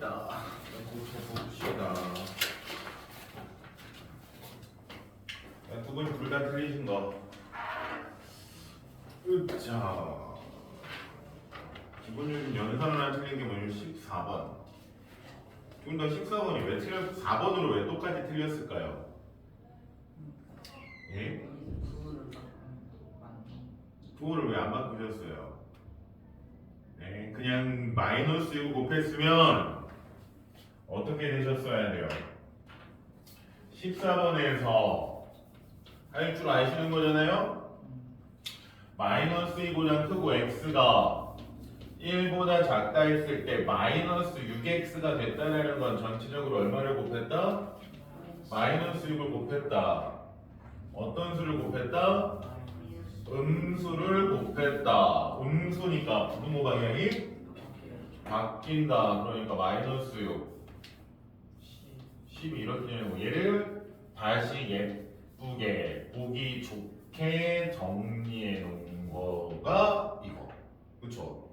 있다. 고쳐봅시다. 두 분 둘 다 틀리신 거. 자, 기본적인 연산을 하나 틀린 게 뭐냐면 14번. 좀 더 14번이 왜 틀렸? 4번으로 왜 똑같이 틀렸을까요? 예? 부호를 왜 안 바꾸셨어요? 네, 그냥 마이너스 6 곱했으면 어떻게 되셨어야 돼요? 14번에서 할 줄 아시는 거잖아요? 마이너스 2보다 크고 x가 1보다 작다 했을 때 마이너스 6x가 됐다는 건 전체적으로 얼마를 곱했다? 마이너스 6을 곱했다. 어떤 수를 곱했다? 음수를 곱했다. 음수니까 부등호 방향이 바뀐다. 그러니까 마이너스 6 10이 이렇게 되는 얘를 다시 예쁘게 보기 좋게 정리해 놓은 거가 이거. 그쵸?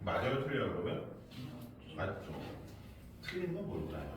맞아요? 틀려요 그러면? 맞죠? 틀린 건 뭘까요?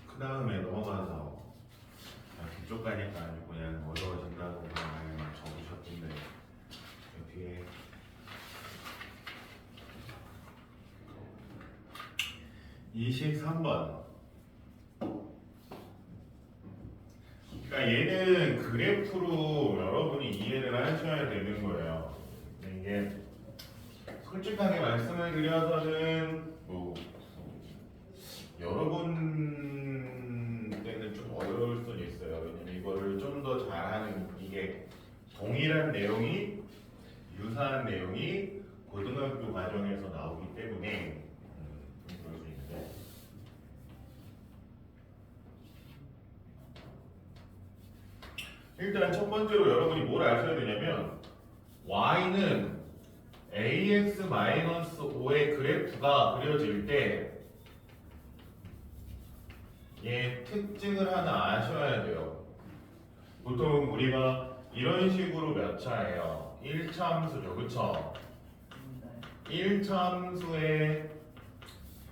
그 다음에 넘어가서 뒤쪽 가니까 아주 그냥 어려워진다고 그냥 적으셨던데 뒤에 23번. 그러니까 얘는 그래프로 여러분이 이해를 하셔야 되는 거예요. 근데 이게 솔직하게 말씀을 드려서는 뭐 여러분 때는 좀 어려울 수는 있어요. 왜냐면 이거를 좀 더 잘하는 이게 동일한 내용이 유사한 내용이 고등학교 과정에서 나오기 때문에 좀 그럴 수 있는데 일단 첫 번째로 여러분이 뭘 아셔야 되냐면 y는 ax-5의 그래프가 그려질 때 얘 특징을 하나 아셔야 돼요. 보통 우리가 이런 식으로 몇 차예요? 1차 함수죠. 그쵸? 1차 함수의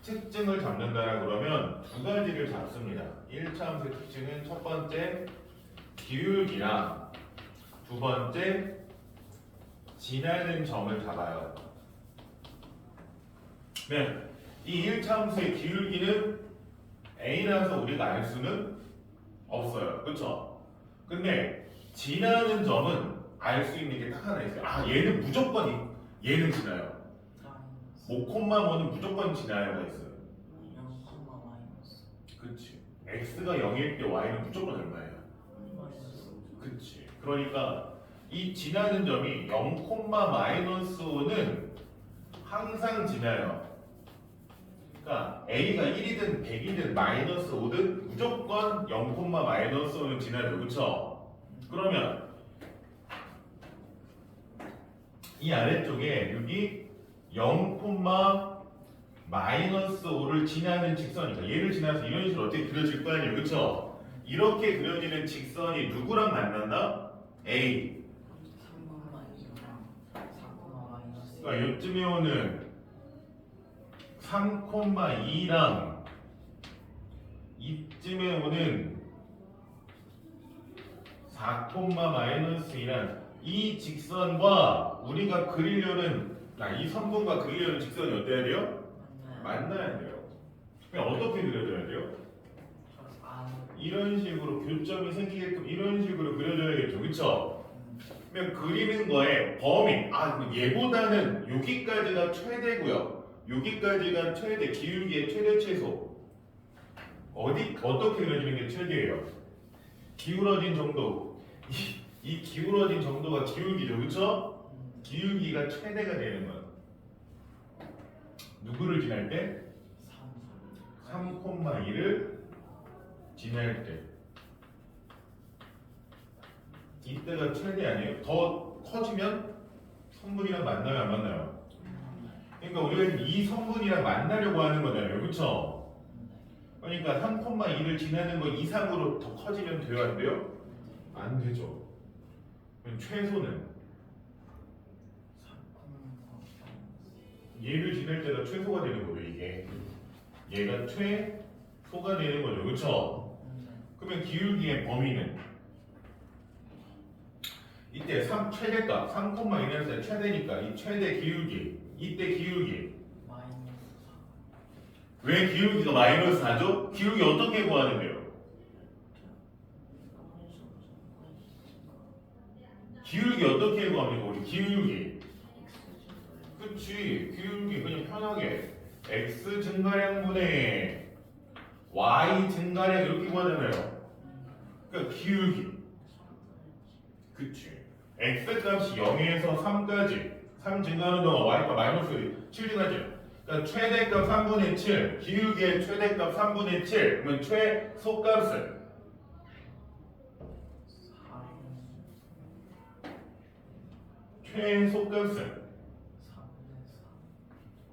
특징을 잡는다 그러면 두 가지를 잡습니다. 1차 함수의 특징은 첫 번째 기울기랑 두 번째 지나는 점을 잡아요. 네, 이 1차 함수의 기울기는 A라서 우리가 알 수는 없어요. 그쵸? 근데 지나는 점은 알 수 있는 게 딱 하나 있어요. 아, 얘는 무조건 얘는 지나요. 5,5는 무조건 지나요가 있어요. 그치. x가 0일 때 y는 무조건 얼마예요? 그치. 그러니까 이 지나는 점이 0,-5는 항상 지나요. 그러니까 a가 1이든 100이든 마이너스 5든 무조건 0,-5는 지나죠. 그쵸? 그러면 이 아래쪽에 여기 0,-5를 지나는 직선이니까 얘를 지나서 이런 식으로 어떻게 그려질 거 아니에요. 그쵸? 이렇게 그려지는 직선이 누구랑 만난다? A. 그러니까 요쯤에 오는 3,2랑 이쯤에 오는 4,-2란 이 직선과 우리가 그리려는 이 선분과 그리려는 직선이 어때야 돼요? 만나야 돼요. 그냥 어떻게 그려줘야 돼요? 이런 식으로 교점이 생기게끔 이런 식으로 그려줘야겠죠. 그쵸? 그러면 그리는 거에 범위 얘보다는 여기까지가 최대고요. 여기까지가 최대 기울기의 최대 최소 어떻게 그려지는 게 최대예요? 기울어진 정도. 이 기울어진 정도가 기울기죠, 그쵸? 기울기가 최대가 되는 거야. 누구를 지날 때? 3,2를 지날 때. 이때가 최대 아니에요? 더 커지면 성분이랑 만나요, 안 만나요? 그러니까 우리가 지금 이 성분이랑 만나려고 하는 거잖아요, 그쵸? 그러니까 3,2를 지나는 거 이상으로 더 커지면 돼요, 안 돼요? 안 되죠. 그럼 최소는 얘를 지날 때가 최소가 되는 거죠, 이게. 얘가 최소가 되는 거죠, 그쵸? 그러면 기울기의 범위는 이때 최대값 3,1에서 최대니까 이 최대 기울기 이때 기울기 왜 기울기가 마이너스 4죠? 기울기 어떻게 구하는데요? 기울기 어떻게 구합니까? 우리 기울기 그치 기울기 그냥 편하게 x 증가량분의 y 증가량 이렇게 구하잖아요. 그러니까 기울기 그치 x 값이 0에서 3까지 3 증가하는 동안 y가 마이너스 7 증가하죠. 그러니까 최대값 3분의 7 기울기의 최대값 3분의 7 그러면 최소값은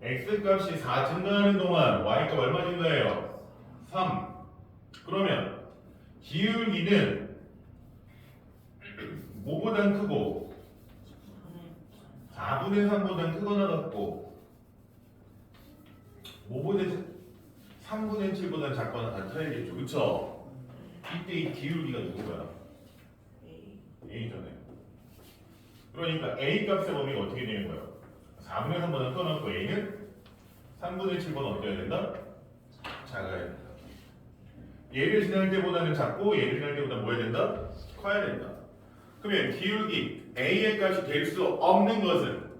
x 값이 4 증가하는 동안 y값 얼마 증가해요? 3 그러면 기울기는 뭐보단 크고 4분의 3보단 크거나 같고 뭐보다 3분의 7보다 작거나 같아야겠죠, 그쵸? 이때 이 기울기가 누구야? A잖아요. 그러니까 A 값의 범위가 어떻게 되는 거예요? 4분의 3보다 커놓고 A는 3분의 7보다 어때야 된다? 작아야 된다. 얘를 지날 때보다는 작고 얘를 지날 때보다 뭐 해야 된다? 커야 된다. 그러면 기울기 A의 값이 될 수 없는 것은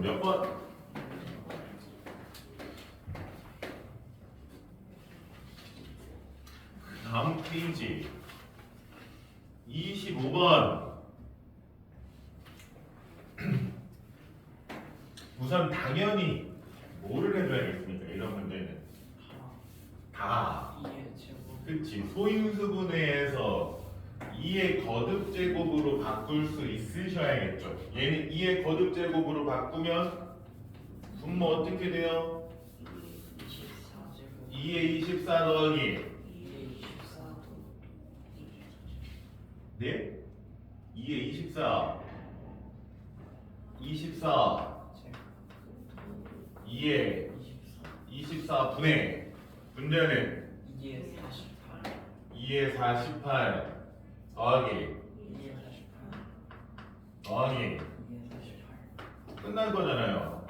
몇 번? 다음 페이지 25번 우선 당연히 뭐를 해줘야겠습니까? 이런 문제는 다 그치 소인수분해에서 2의 거듭제곱으로 바꿀 수 있으셔야겠죠. 얘는 2의 거듭제곱으로 바꾸면 분모 어떻게 돼요? 2의 24 더하기 네? 2의 24 2의 24분의 분자는 2의 48 더하기 끝난 거잖아요.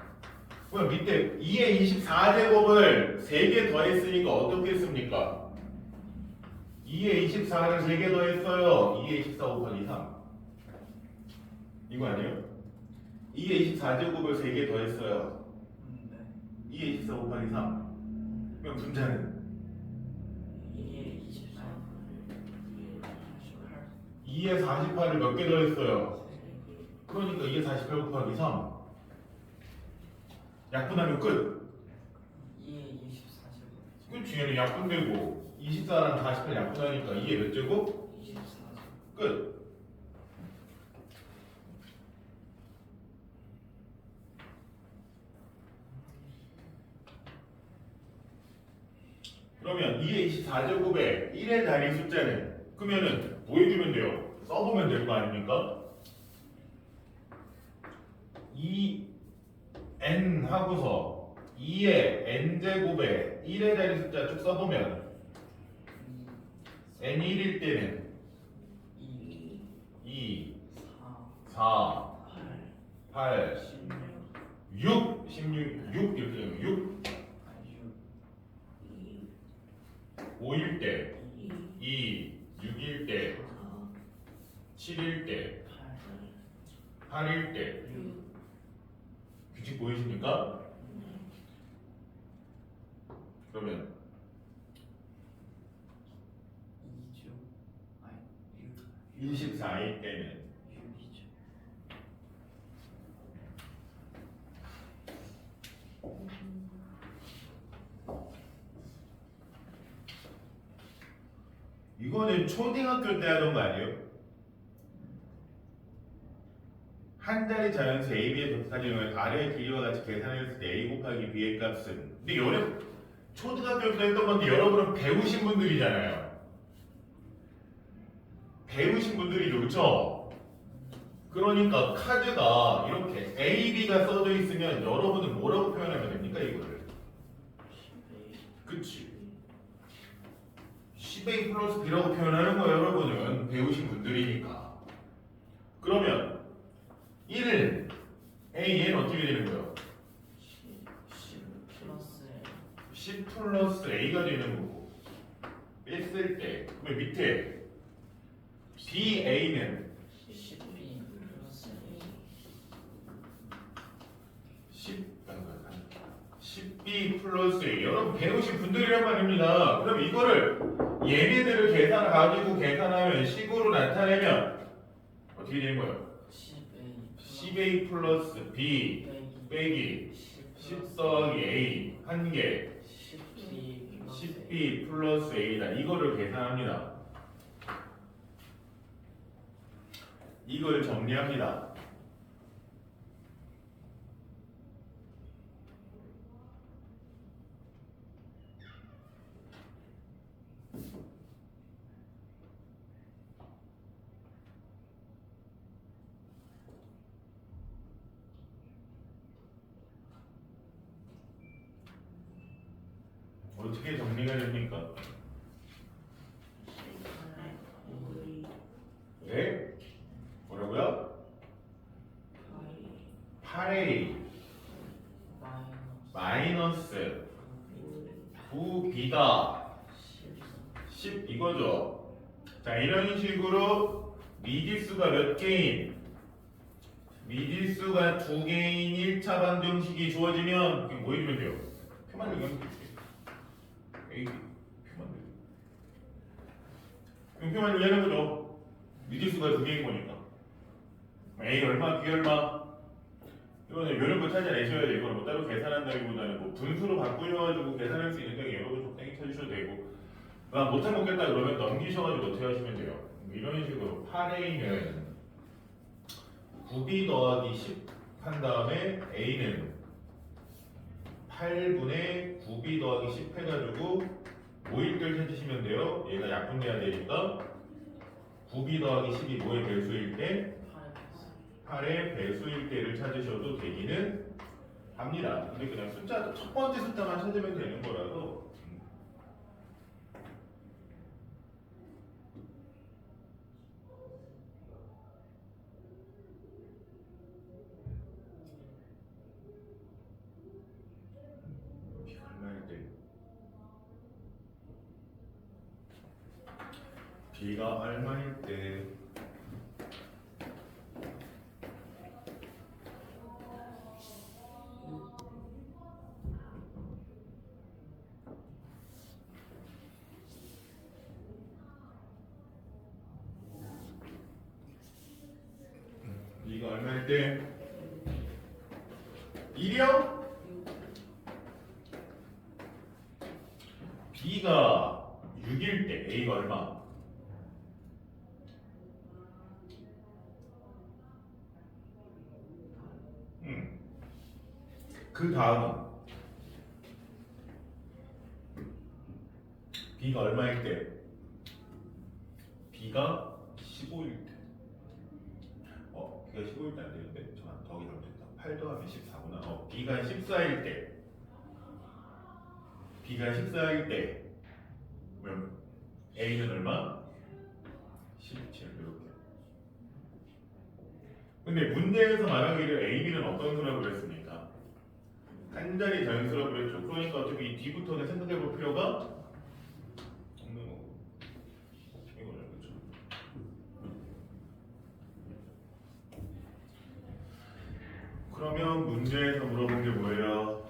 그럼 밑에 2의 24제곱을 3개 더했으니까 어떻게 했습니까? 2의 24를 3개 더했어요. 2의 24 곱하기 3 이거 아니에요? 2의 24제곱을 3개 더했어요. 2의 24 곱하기 3 그럼 분자는 2의 48을 몇 개 더했어요? 그러니까 2의 48 곱하기 3 약분하면 끝. 2의 24제곱. 그치 얘는 약분되고 24랑 48 약분하니까 2의 몇 제곱? 24제곱. 끝. 그러면 2의 24제곱에 1의 단위 숫자는 그러면은 뭐 해주면 돼요? 써보면 될 거 아닙니까? 2n 하고서 2의 n제곱에 1의 단위 숫자 쭉 써보면 n 1일 때는 2 2, 4 4, 8, 16 6, 16, 6 이렇게 되면 6, 5일 때 2, 6일 때 7일 때 8일 때 6 규칙 보이십니까? 그러면 2주 아니 24일 때는 6이죠. 이거는 초등학교 때 하던 거 아니에요? 한 달의 자연수 a, b의 독사진을 아래의 길이와 같이 계산했을 때 a 곱하기 b의 값은 근데 초등학교 때 했던 건데 여러분은 배우신 분들이잖아요. 배우신 분들이죠, 그렇죠? 그러니까 카드가 이렇게 a, b가 써져 있으면 여러분은 뭐라고 표현하면 됩니까 이거를? 그치? 10a 플러스 b라고 표현하는 거예요 여러분은 배우신 분들이니까. 그러면 1은 a, 얘는 어떻게 되는 거예요? 10 플러스 10 플러스 a가 되는 거고 뺐을 때 그러면 밑에 ba는 10b 플러스 10b 플러스 a 여러분 배우신 분들이란 말입니다. 그럼 이거를 얘네들을 가지고 계산하면 식으로 나타내면 어떻게 되는 거예요? 10a 플러스 b 빼기 10 더하기 a 한 개 10b 플러스 a다. 이거를 계산합니다. 이걸 정리합니다. 어떻게 정리가 됩니까? 네? 뭐라고요? 8a 마이너스 9b가 10 이거죠. 자, 이런 식으로 미지수가 몇 개인? 미지수가 2개인 1차 방정식이 주어지면 그게 뭐 해주면 돼요? 표만 내면 되지. A 표만 내면. 표만 내는 거죠. 미지수가 2개인 거니까. A 얼마, B 얼마? 이거는 이런 거 찾아내셔야 돼요. 이걸 뭐 따로 계산한다기보다는 뭐 분수로 바꾸셔가지고 계산할 수 있는데 여러분 적당히 찾으셔도 되고. 못 해먹겠다 그러면 넘기셔가지고 어떻게 하시면 돼요? 이런 식으로 8A는 9B 더하기 10 한 다음에 A는 8분의 9B 더하기 10 해가지고 모일들 찾으시면 돼요. 얘가 약분돼야 되니까 9B 더하기 10이 뭐의 배수일 때? 8의 배수일 때를 찾으셔도 되기는 합니다. 근데 그냥 숫자 첫 번째 숫자만 찾으면 되는 거라서 B가 얼마일 때 B가 얼마일 때 1이요? B가 6일 때 A가 얼마? 그 다음은 B가 얼마일 때? B가 15일 때. B가 15일 때 안 되는데? 잠깐 더하기 잘못했다. 8 더하면 14구나. B가 14일 때. B가 14일 때. 그러면 A는 얼마? 17 이렇게. 근데 문제에서 말하기를 A, B는 어떤 수라고 그랬습니까? 한 자리 자연수라고 그랬죠. 그러니까 어차피 이 D부터는 생각해 볼 필요가 없는 거고. 이거는 그렇죠. 그러면 문제에서 물어본 게 뭐예요?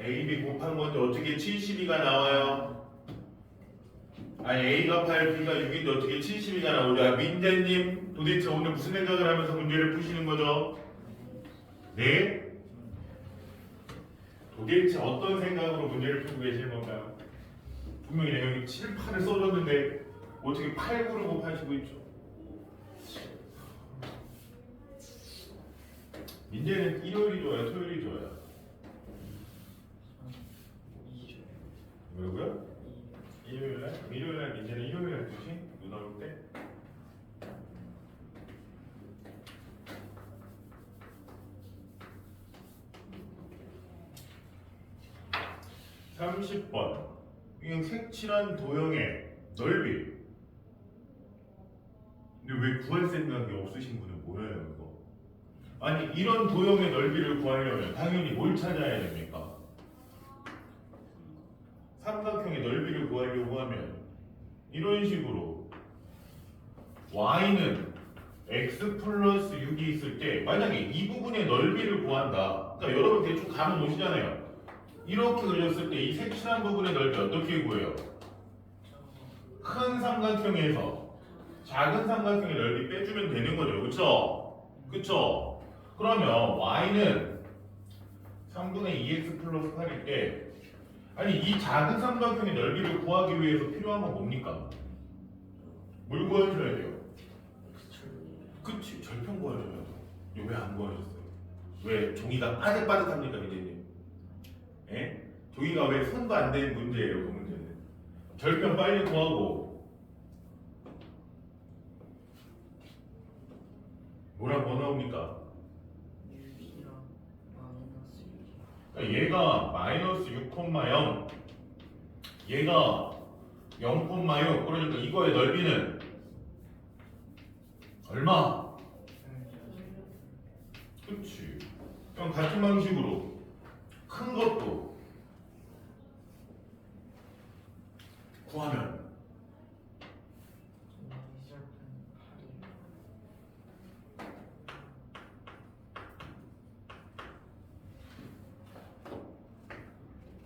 A, B 곱한 건데 어떻게 72가 나와요? 아니 A가 8, B가 6인데 어떻게 72가 나오죠? 아, 민재님 도대체 오늘 무슨 생각을 하면서 문제를 푸시는 거죠? 네? 도대체 어떤 생각으로 문제를 풀고 계시는 건가요? 분명히 내가 7, 8을 써줬는데 어떻게 8, 9를 곱하시고 있죠? 민재는 일요일이 좋아요? 토요일이 좋아요? 2주. 뭐라고요? 일요일날? 일요일날 민재는 일요일날 2시? 눈 올 때? (30번) 그냥 색칠한 도형의 넓이. 근데 왜 구할 생각이 없으신 분은 뭐예요 이거? 아니 이런 도형의 넓이를 구하려면 당연히 뭘 찾아야 됩니까? 삼각형의 넓이를 구하려고 하면 이런 식으로 y는 x 플러스 6이 있을 때 만약에 이 부분의 넓이를 구한다. 그러니까 여러분 대충 감은 오시잖아요. 이렇게 그렸을 때 이 색칠한 부분의 넓이 어떻게 구해요? 큰 삼각형에서 작은 삼각형의 넓이 빼주면 되는 거죠. 그쵸? 그쵸? 그러면 y는 3분의 2x 플러스 8일 때 아니 이 작은 삼각형의 넓이를 구하기 위해서 필요한 건 뭡니까? 뭘 구해줘야 돼요? 그치 절편 구해줘야죠. 이거 왜 안 구하셨어요? 왜 종이가 빠듯빠듯합니까 민재님? 예? 종이가 왜 손도 안 되는 문제예요 그 문제는. 절편 빨리 구하고 뭐 나옵니까? 6이랑 마이너스 6. 그러니까 얘가 마이너스 6,0 얘가 0,6 그러니까 이거의 넓이는 얼마? 그치. 그럼 같은 방식으로 큰 것도 구하면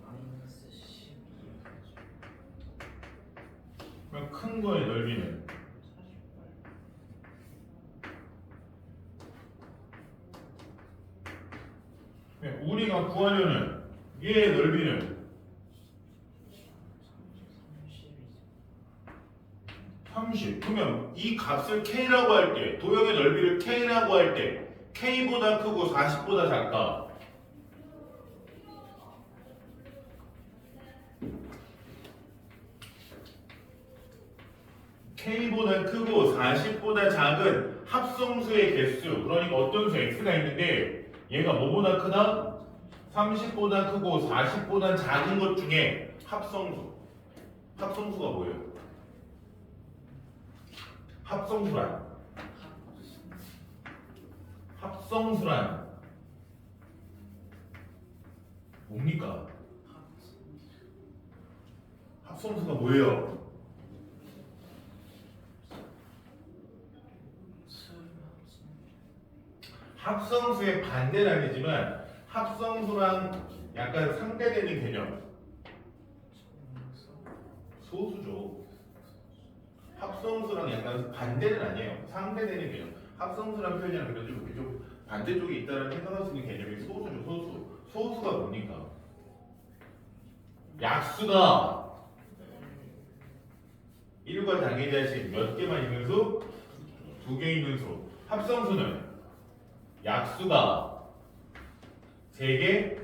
마이너스 12. 그럼 큰 거의 넓이는 48. 우리가 구하려는 얘의 넓이는 30. 그러면 이 값을 k라고 할 때, 도형의 넓이를 k라고 할 때 k보다 크고 40보다 작다. k보다 크고 40보다 작은 합성수의 개수. 그러니까 어떤 수 x가 있는데 얘가 뭐보다 크다? 30보다 크고 40보다 작은 것 중에 합성수. 합성수가 뭐예요? 합성수란 뭡니까? 합성수가 뭐예요? 합성수의 반대는 아니지만 합성수랑 약간 상대되는 개념. 소수죠. 합성수랑 약간 반대는 아니에요. 상대되는 개념. 합성수란 표현이랑 그래도 좀 반대쪽에 있다는 생각할 수 있는 개념이 소수죠. 소수. 소수가 뭡니까? 약수가 1과 당의자식 몇 개만 있는 수? 2개 있는 수. 합성수는 약수가 3개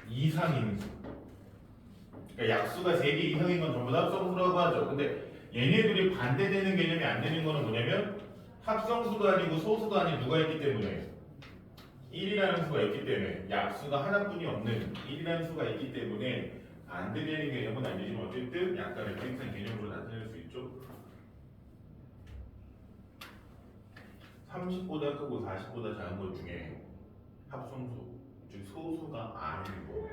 이상인 수. 그러니까 약수가 3개 이상인 건 전부 다 합성수라고 하죠. 근데 얘네들이 반대되는 개념이 안 되는 거는 뭐냐면 합성수가 아니고 소수가 아닌 누가 있기 때문에 1이라는 수가 있기 때문에 약수가 하나뿐이 없는 1이라는 수가 있기 때문에 안 되는 개념은 아니지만 어쨌든 약간의 트릭은 30보다 크고 40보다 작은 것 중에 합성수, 즉 소수가 아니고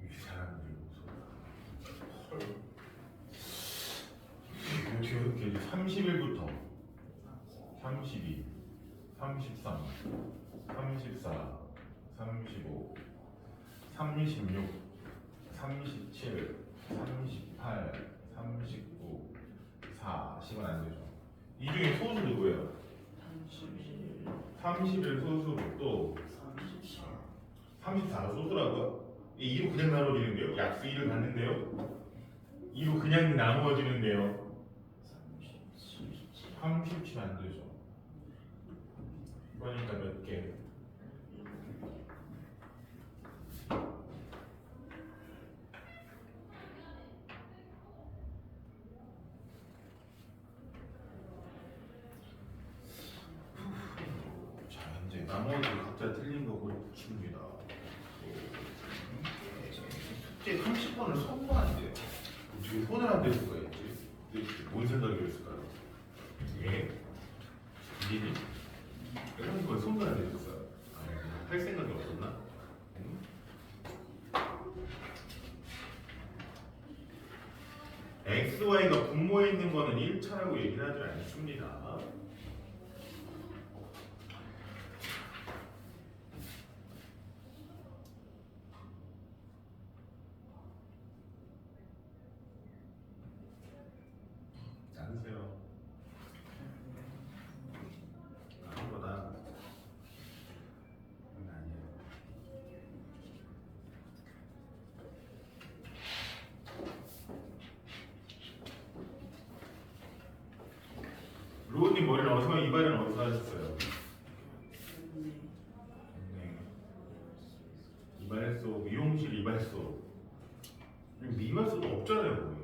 이 사람들 헐. 이렇게 30일부터 32, 33, 34, 35, 36, 37, 38, 39, 40은 안 되죠. 이 중에 소수 누구예요? 31 30일 소수로 또 34 34가 소수라고요? 2로 그냥 나눠지는데요? 약수 2를 받는데요? 2로 그냥 나누어지는데요? 37 안 되죠. 그러니까 몇 개? 자, 이제 나머지 각자 틀린 거 고칩니다. 숙제 30번을 선고한대요. 어떻게 손을 안 댈 수가 있지? 도대체 뭔 생각이었을까요? 예? 이진이? 형이 거의 손을 안 대줬어요. 아, 할 생각이 없었나? 응? XY가 분모에 있는 거는 1차라고 얘기를 하지 않습니다. 않으세요. 아무거나. 아니에요. 로우님 머리는 어디서 이발은 어디서 하셨어요? 네. 이발소, 미용실 이발소. 미발소도 없잖아요, 거의.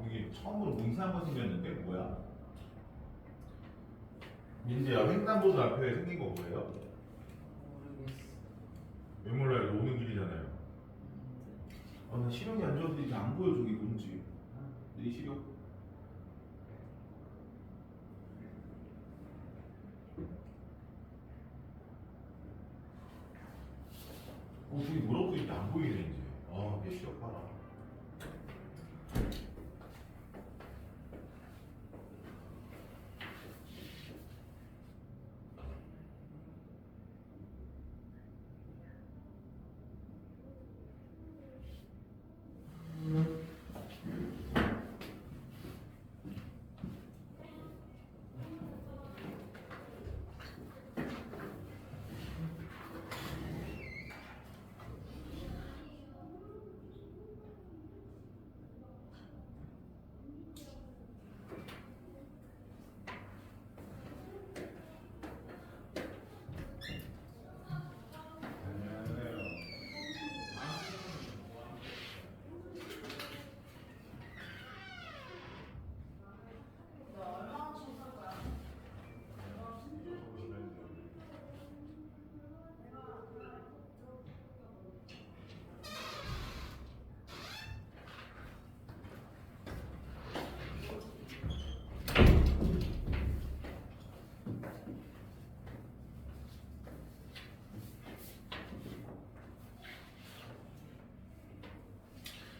이게 처음으로 뭐 이상한 거 생겼는데 뭐야? 민재야, 횡단보도 앞에 생긴 거 뭐예요? 모르겠어. 왜 몰라요? 이거 오는 길이잖아요. 나 시력이 안 좋아서 이제 안 보여 저기 뭔지. 내 시력. 저기 뭐라고 이제 안 보이네 이제. 내 시력 봐라.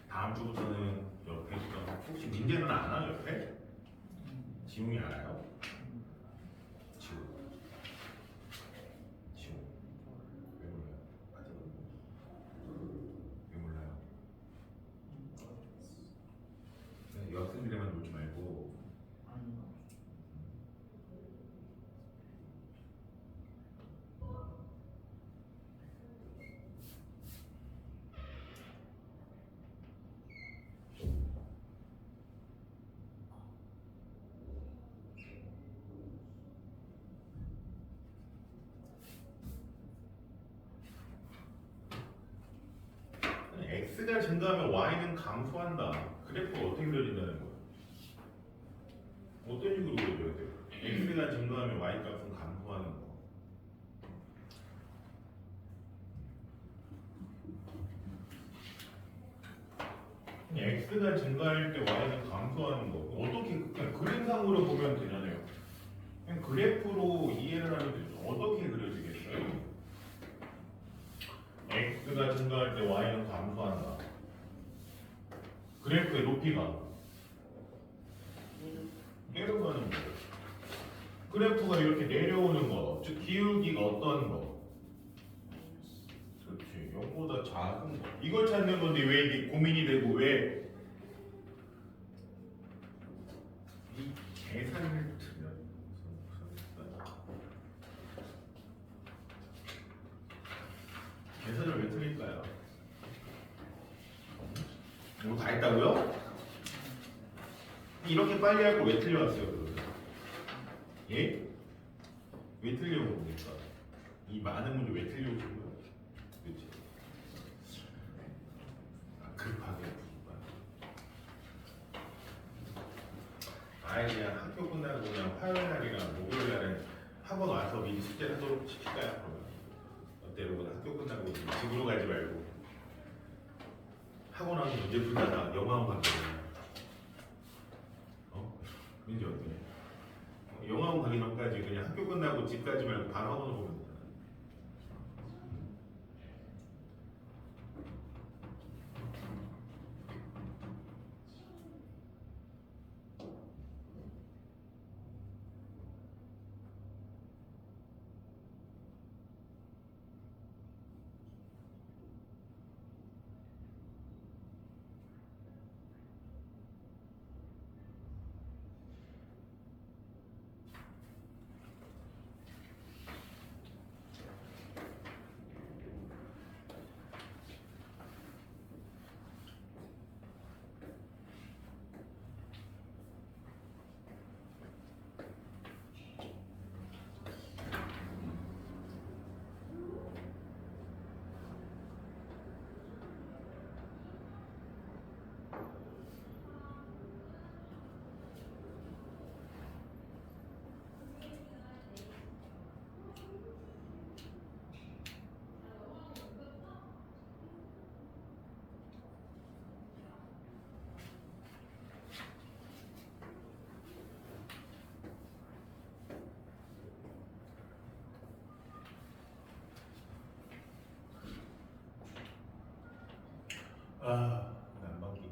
다음 주부터는 옆에 있던 혹시 민재는 아나 옆에? 지웅이 알아요? 지웅. x가 증가하면 y는 감소한다. 그래프가 어떻게 그려진다는 거야? 어떤 식으로 그려줘야 돼요? x가 증가하면 y 값은 감소하는 거. x가 증가할 때 y는 감소하는 거. 어떻게 그냥 그림상으로 보면 되잖아요. 그냥 그래프로 이해를 하면 되죠. 어떻게 그려지겠어요? x가 증가할 때 y는 감소한다. 그래프의 높이가 내려가는 거. 그래프가 이렇게 내려오는 거, 즉 기울기가 어떤 거? 그렇지, 0보다 작은 거. 이걸 찾는 건데 왜 이게 고민이 되고 왜 이 계산을 틀려? 계산을 왜 틀릴까요? 이거 다 했다고요? 이렇게 빨리 할 거 왜 틀려왔어요, 그러면? 예? 왜 틀려온 겁니까? 이 많은 문제 왜 틀려오신 거예요? 그치? 급하게 푸는 거야. 아예 그냥 학교 끝나고 그냥 화요일 날이나 목요일 날에 학원 와서 미리 숙제 하도록 시킬까요? 그러면 어때 여러분? 학교 끝나고 집으로 가지 말고 학원 와서 문제 풀다가 영화관 가거든요. 민지 어때? 영화관 가기 전까지 그냥 학교 끝나고 집 가지 말고 바로 학원을 보면 되잖아. 난방기.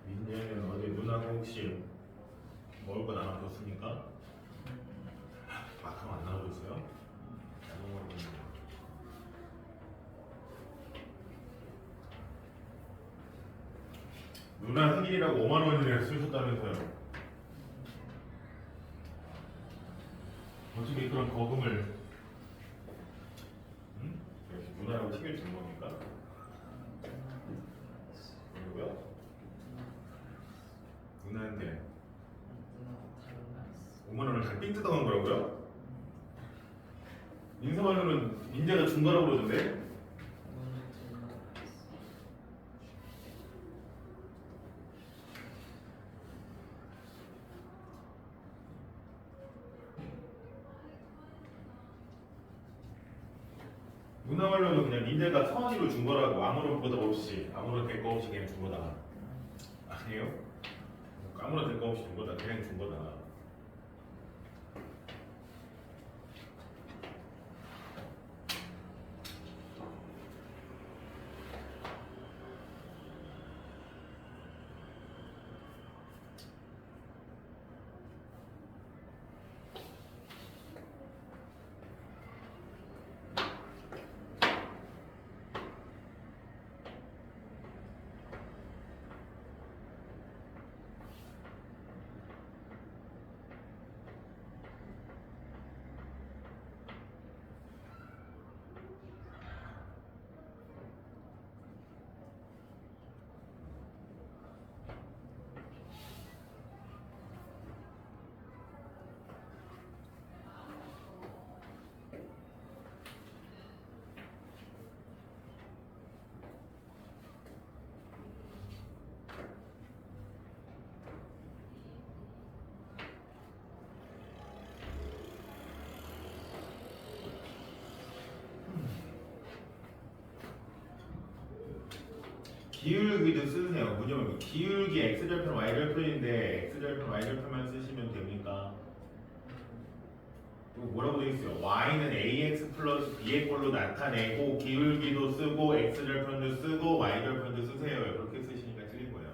민재는 어제 누나가 혹시 먹을 거 나눠줬습니까? 마카롱 안 나눠줬어요? 안 먹었는데. 누나 생일이라고 5만 원이나 쓰셨다면서요? 어떻게 그런 거금을? 응? 누나라고 챙겨준 겁니까? 뭐라고요? 누나한테 5만 원을 다 삥 뜯어간 거라고요? 인사말로는 민재가 준 거라고 그러던데? 누나 말로는 그냥 민재가 서원이로 준 거라고 아무런 보답 없이 아무런 대가 없이 그냥 준 거다. 아니에요? 아무런 대가 없이 준 거다. 그냥 준 거다. 기울기도 쓰세요. 뭐냐면 기울기 x절편 y절편인데 x절편 y절편만 쓰시면 됩니까? 이거 뭐라고 되어 있어요? y는 ax 플러스 b의 꼴로 나타내고 기울기도 쓰고 x절편도 쓰고 y절편도 쓰세요. 그렇게 쓰시니까 틀린 거예요.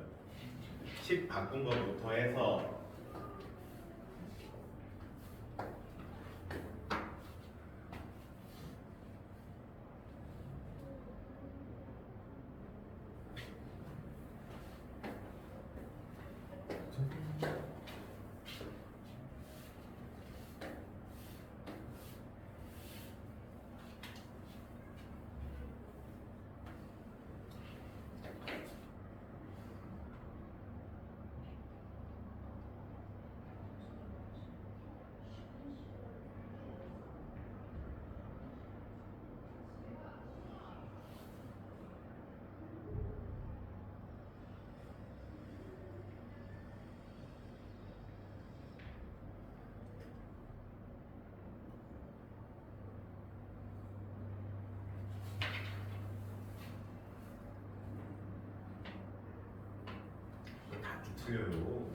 10 바꾼 것부터 해서 답이 틀려요.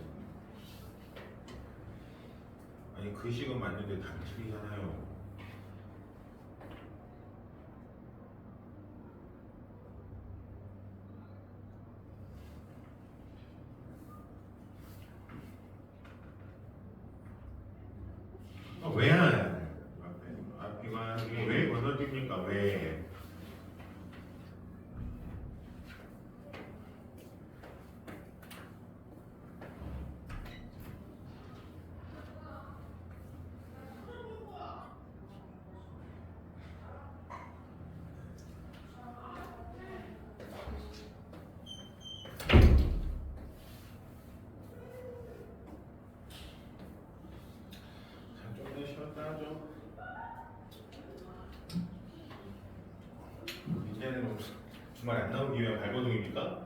아니 그 식은 맞는데 답이 틀리잖아요. 왜 안 해요? 앞이가 왜 건너뛰니까 왜? 좀 더 쉬었다 하죠. 이제는 뭐 주말 안 나오기 위한 발버둥입니까?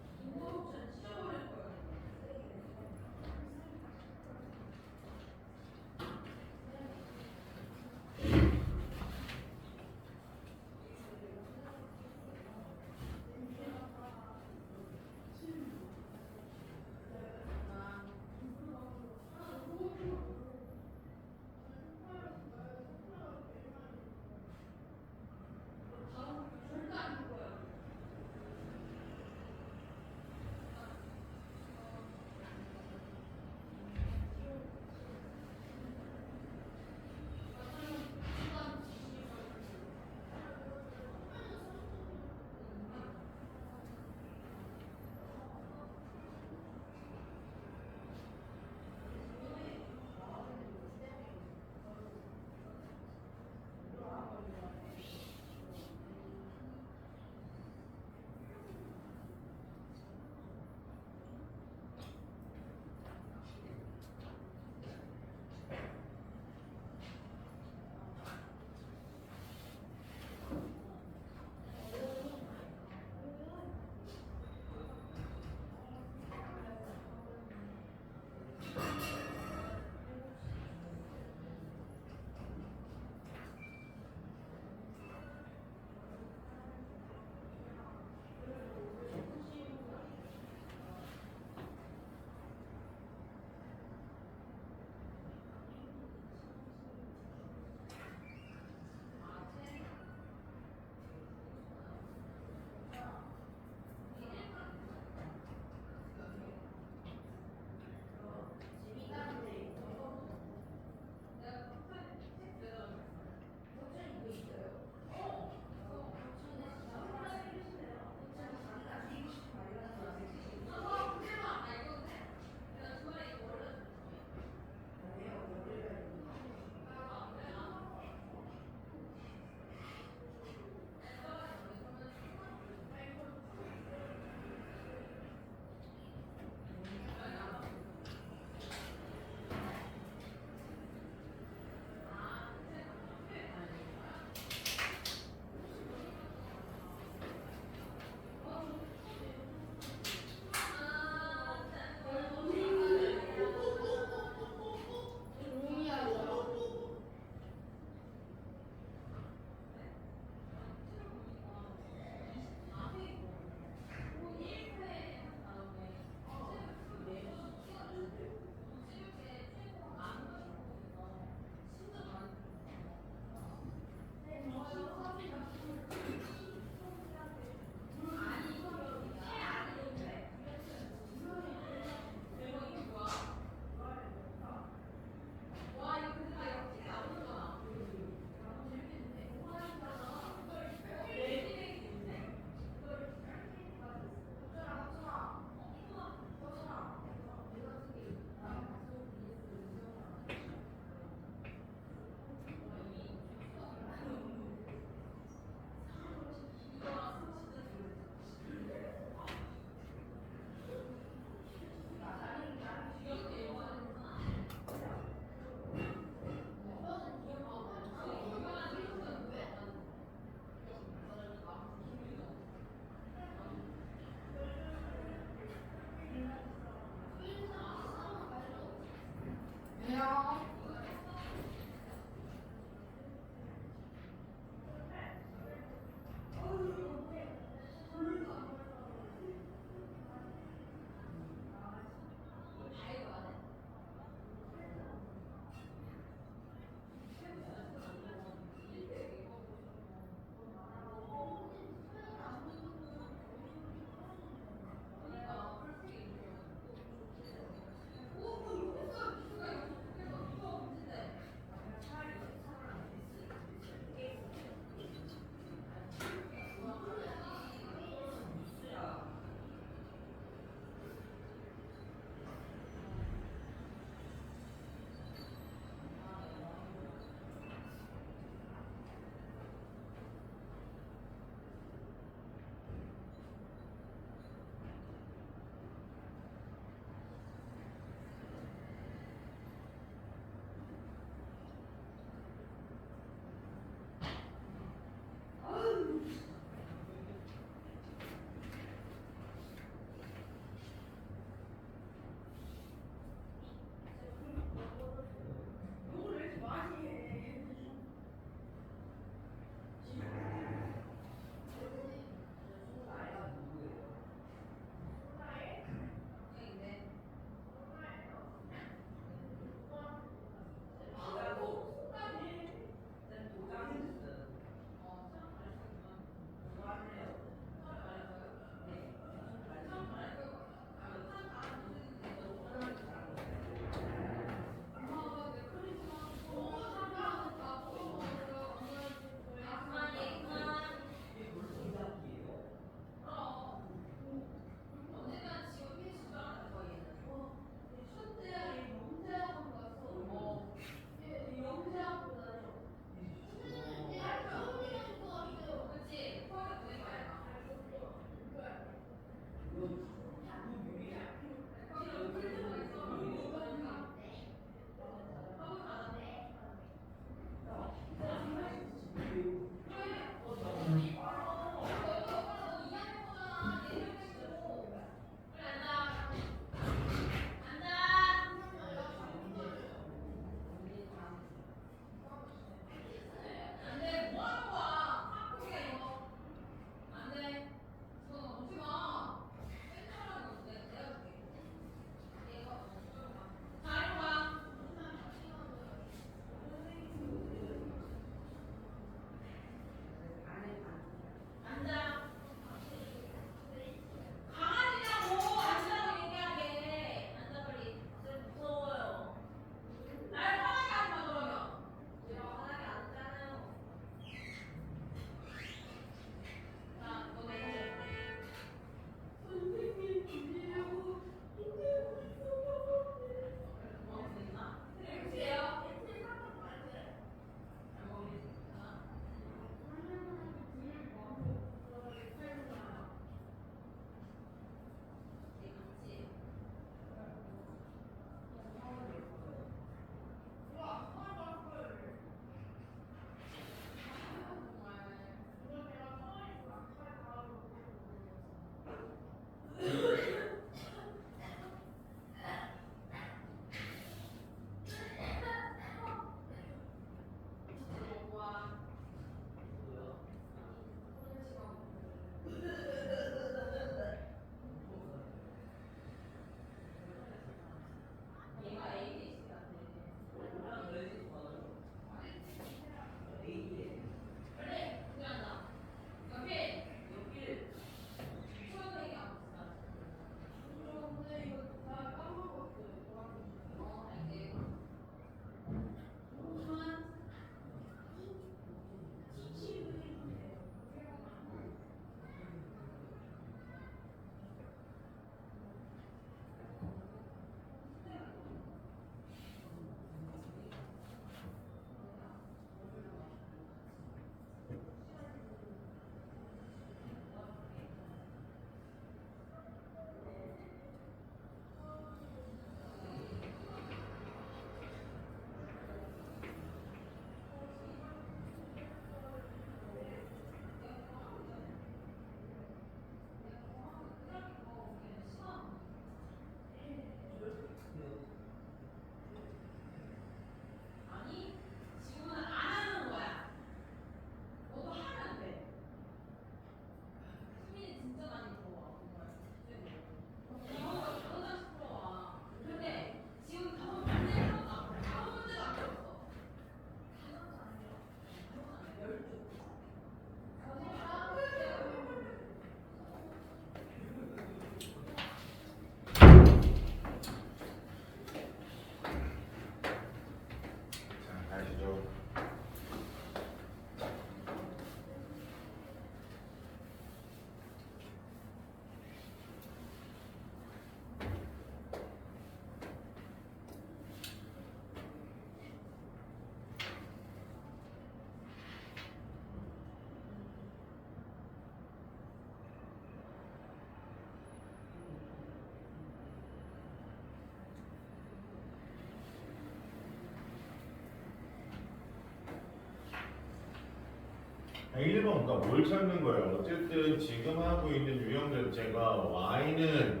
1번 그러니까 뭘 찾는 거예요? 어쨌든 지금 하고 있는 유형 자체가 y는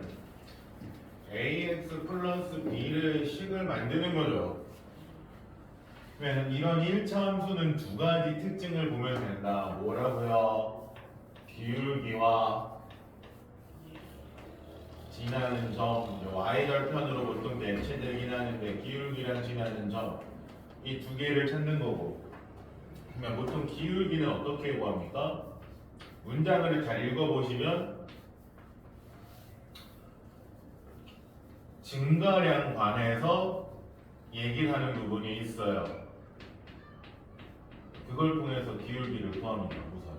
ax 플러스 b를 식을 만드는 거죠. 그러면 이런 1차 함수는 두 가지 특징을 보면 된다. 뭐라고요? 기울기와 지나는 점, y절편으로 보통 대체되긴 하는데 기울기랑 지나는 점, 이 두 개를 찾는 거고. 그러면 보통 기울기는 어떻게 구합니까? 문장을 잘 읽어보시면 증가량 관해서 얘기를 하는 부분이 있어요. 그걸 통해서 기울기를 구합니다. 우선.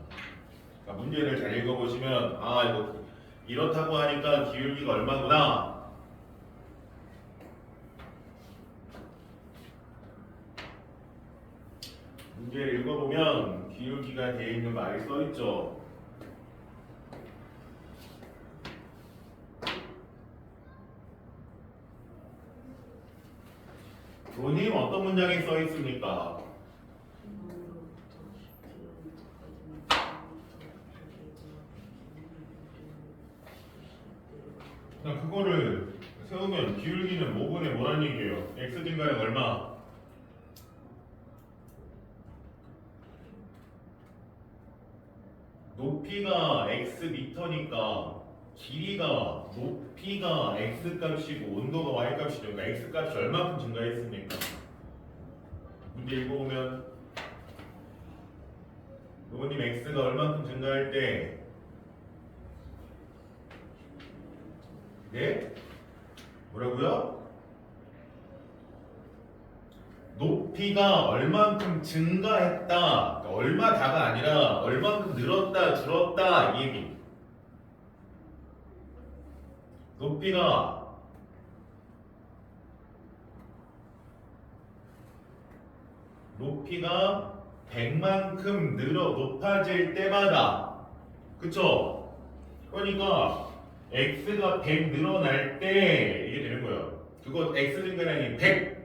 그러니까 문제를 잘 읽어보시면 아 이거 이렇다고 하니까 기울기가 얼마구나. 문제를 읽어보면 기울기가 되어 있는 말이 써있죠. 로님 어떤 문장에 써있습니까? 그냥 그거를 세우면 기울기는 5분의 뭐란 얘기예요? x 증가량 얼마? 높이가 x 미터니까 길이가 높이가 x 값이고 온도가 y 값이죠. 그러니까 x 값이 얼마큼 증가했습니까? 문제 읽어보면 로님 x가 얼마큼 증가할 때 네? 뭐라고요? 높이가 얼만큼 증가했다. 그러니까 얼마다가 아니라 얼만큼 늘었다, 줄었다 이 얘기. 높이가 높이가 100만큼 높아질 때마다 그쵸? 그러니까 x가 100 늘어날 때 이게 되는 거예요. 그거 x 증가량이 100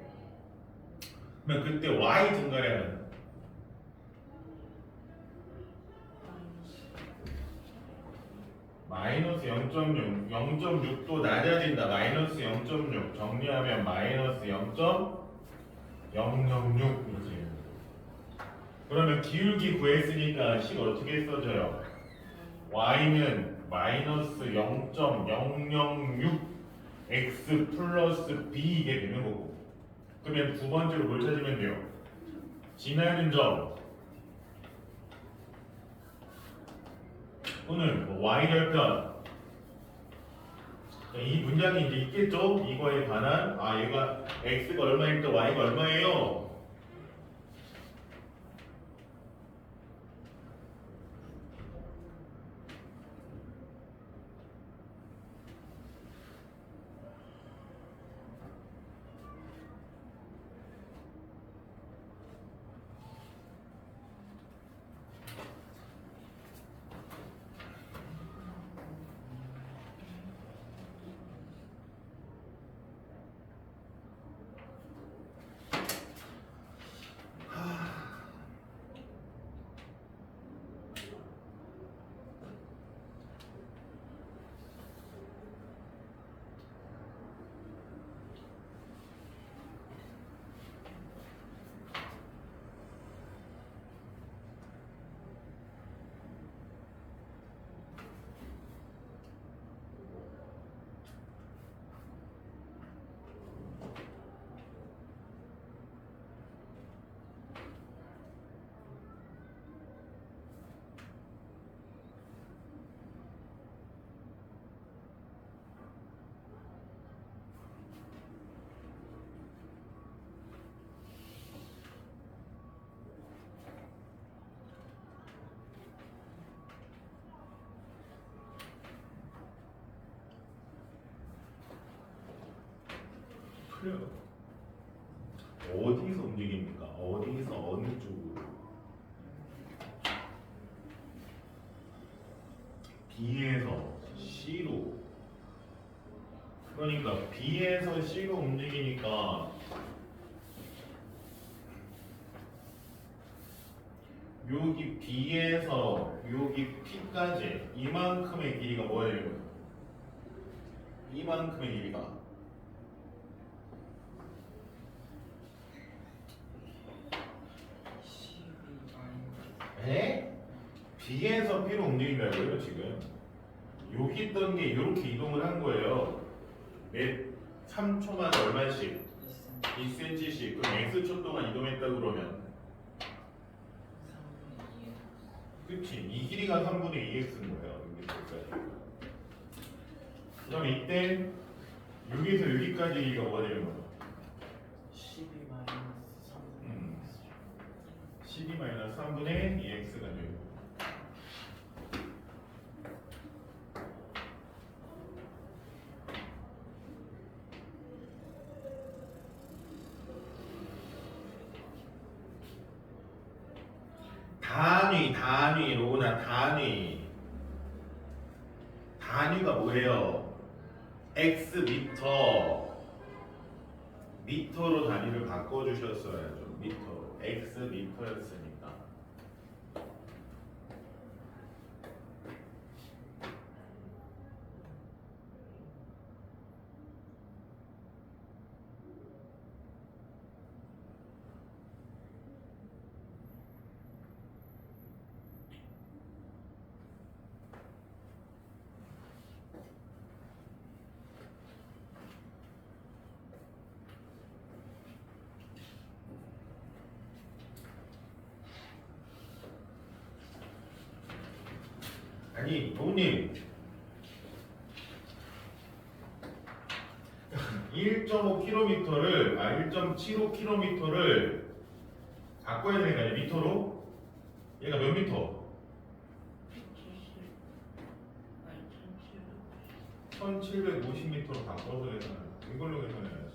그러면 그때 y 증가량은 마이너스 0.6 0.6도 낮아진다. 마이너스 0.6 정리하면 마이너스 0.006이지. 그러면 기울기 구했으니까 식 어떻게 써져요? y는 마이너스 0.006 x 플러스 b 이게 되는 거고. 그러면 두 번째로 뭘 찾으면 돼요? 지나는 점 또는 뭐 y절편. 이 문장이 이제 있겠죠? 이거에 관한 아 얘가 x가 얼마일 때 y가 얼마예요? 어디서 움직입니까? 어디서 어느 쪽으로? B에서 C로. 그러니까 B에서 C로 움직이니까 요 여기 B에서 여기 P까지 이만큼의 길이가 뭐야 되는 거야? 이만큼의 길이가 12 마이너스 에? B에서 P로 움직인다고요 지금? 여기 있던 게 이렇게 이동을 한 거예요. 몇 3초만에 얼마씩? 2cm씩. 그럼 X초 동안 이동했다 그러면 3분의 2에 그치? 이 길이가 3분의 2x인 거예요. 여기까지. 그럼 이때 여기서 여기까지 길이가 뭐가 되는 거야? 12 마이너스 3분의 12-3분의 2x가 되고 단위 로나 단위가 뭐예요? x 미터로 단위를 바꿔주셨어야죠. 미터 x 미터였으니까 아니 부모님 1.5km를 1.75km를 바꿔야 되는 거 아니야? 미터로? 얘가 몇 미터? 1750m로 바꿔서 계산해. 이걸로 계산해야지.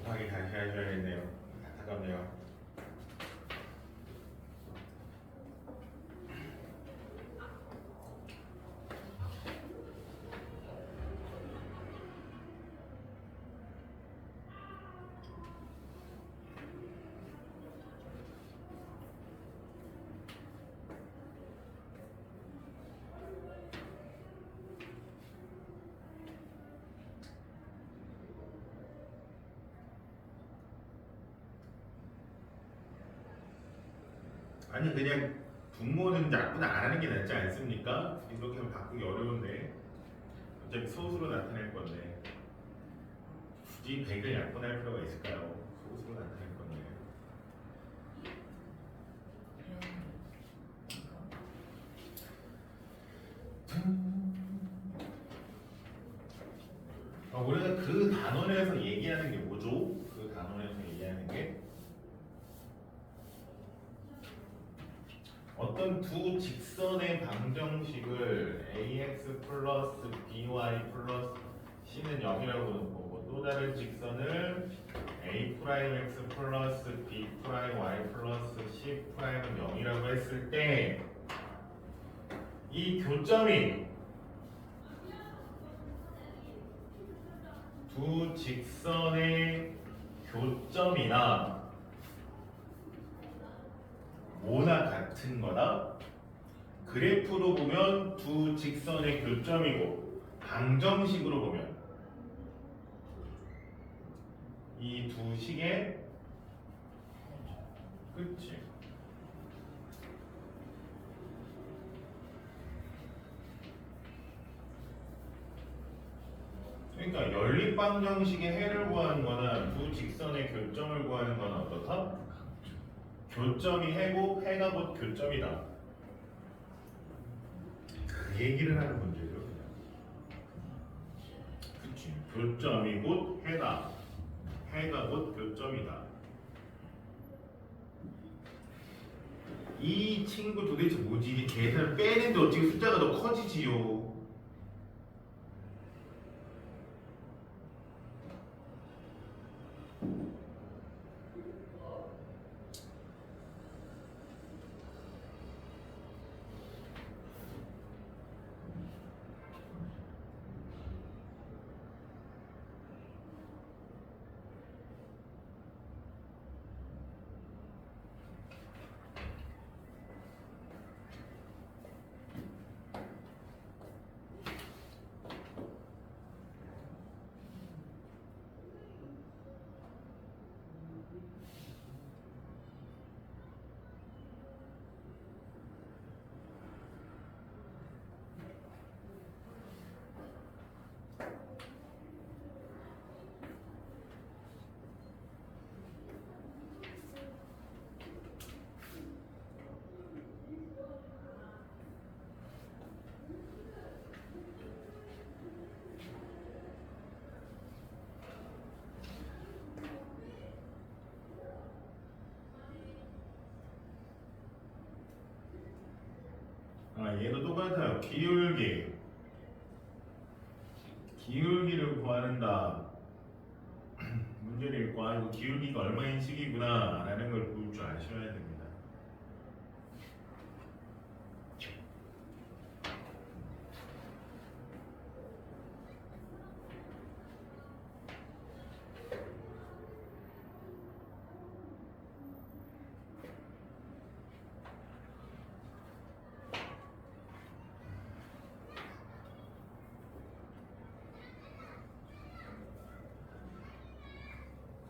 곱하기 다시 하셔야겠네요. 안타깝네요. 아니 그냥 분모는 약분 안 하는 게 낫지 않습니까? 이렇게 하면 바꾸기 어려운데 어차피 소수로 나타낼 건데 굳이 100을 약분할 필요가 있을까요? 소수로 나타낼 건데 우리가 그 단원에서 얘기하는 게 뭐죠? 그 단원에서 얘기하는 게 어떤 두 직선의 방정식을 ax 플러스 by 플러스 c는 0이라고 보고 또 다른 직선을 a 프라임 x 플러스 b 프라임 y 플러스 c 프라임은 0이라고 했을 때 이 교점이 두 직선의 교점이나 뭐나 같은 거다. 그래프로 보면 두 직선의 교점이고 방정식으로 보면 이 두 식의 끝이 그러니까 연립방정식의 해를 구하는 거나 두 직선의 교점을 구하는 거나 어떻다? 교점이 해고 해가 곧 교점이다. 그 얘기를 하는 문제죠. 그냥. 그치. 교점이 곧 해다. 해가 곧 교점이다. 이 친구 도대체 뭐지? 이게 계산을 빼는데 어떻게 숫자가 더 커지지요? 얘도 똑같아요. 기울기를 구하는다. 문제를 읽고 이거 기울기가 얼마인 식이구나 라는 걸 볼 줄 아셔야 됩니다.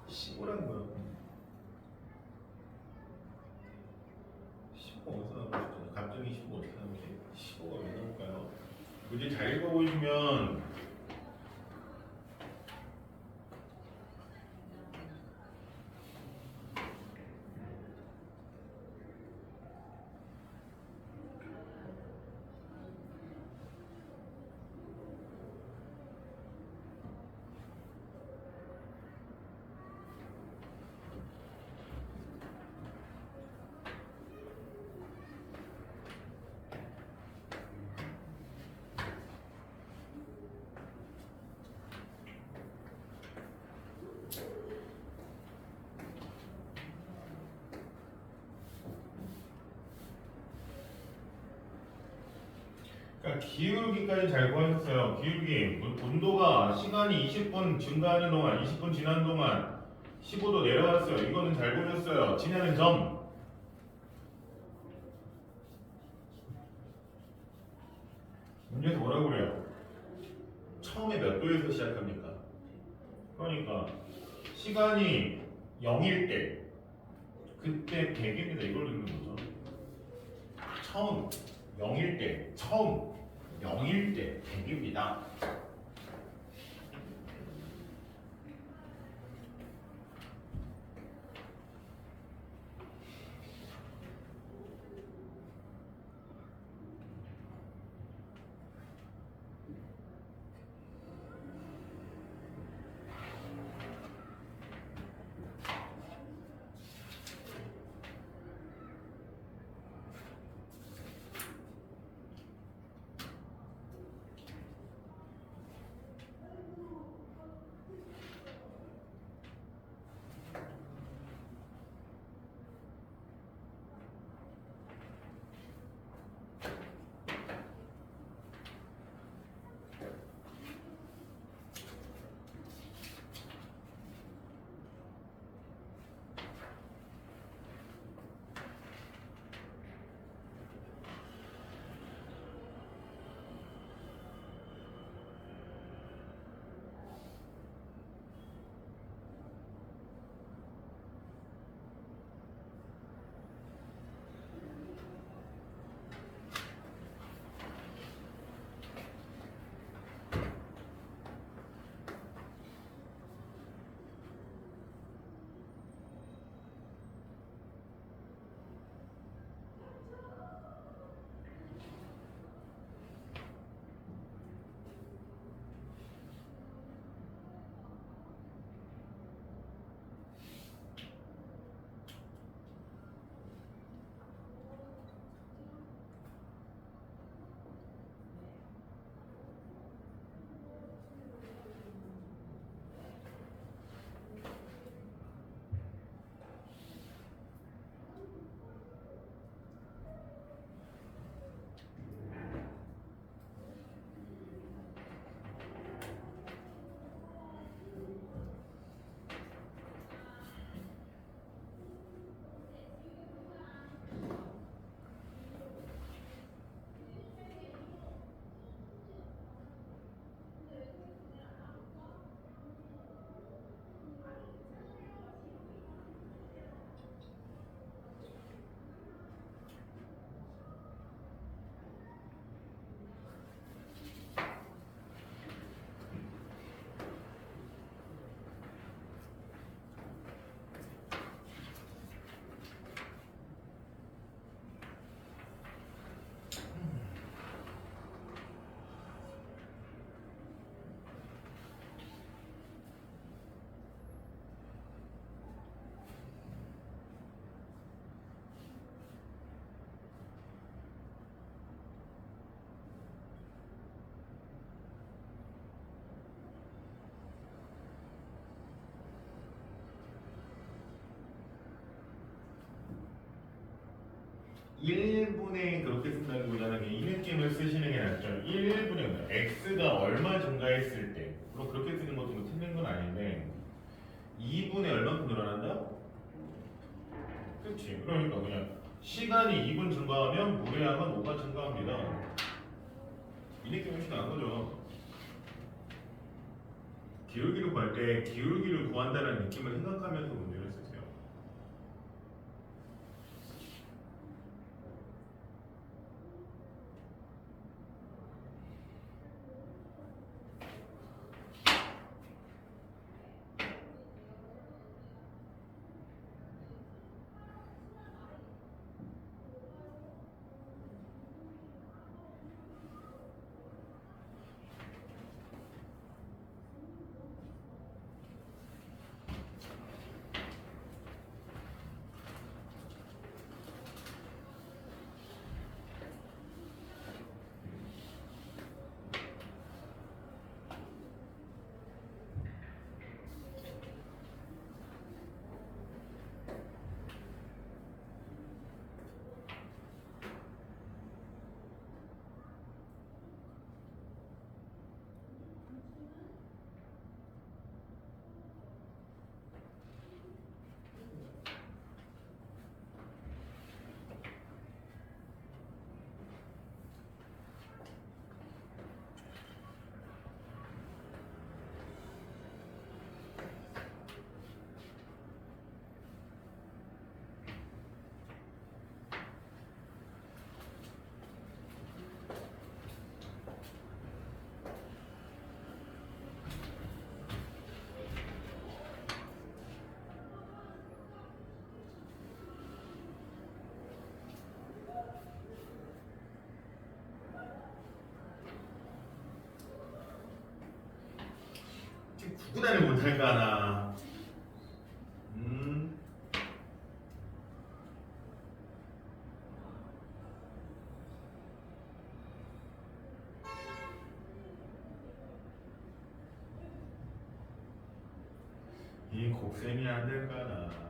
시보란 거야. 15 어디서 나오죠? 갑자기 15 어디서 나오지? 15가 왜 나올까요? 문제 잘 읽어보시면 그러니까 기울기까지 잘 구하셨어요. 기울기 온도가 시간이 20분 증가하는 동안 20분 지난 동안 15도 내려갔어요. 이거는 잘 보셨어요. 지나는 점 문제에서 뭐라고 그래요? 처음에 몇 도에서 시작합니까? 그러니까 시간이 0일 때 그때 100입니다. 이걸 넣는 거죠. 처음 0일 때 처음 0일 때 100입니다. 1분의 그렇게 쓴다기보다는 이 느낌을 쓰시는 게 낫죠. 1분의 x가 얼마 증가했을 때 물론 그렇게 쓰는 것도 뭐 틀린 건 아닌데 2분의 얼마큼 늘어난다? 그렇지. 그러니까 그냥 시간이 2분 증가하면 무례함은 5가 증가합니다. 이 느낌이 훨씬 나은 거죠. 기울기를 구할 때 기울기를 구한다는 느낌을 생각하면서 문제를 쓰세요. 구분을 못할까 하나. 이 곡셈이 안 될까 하나.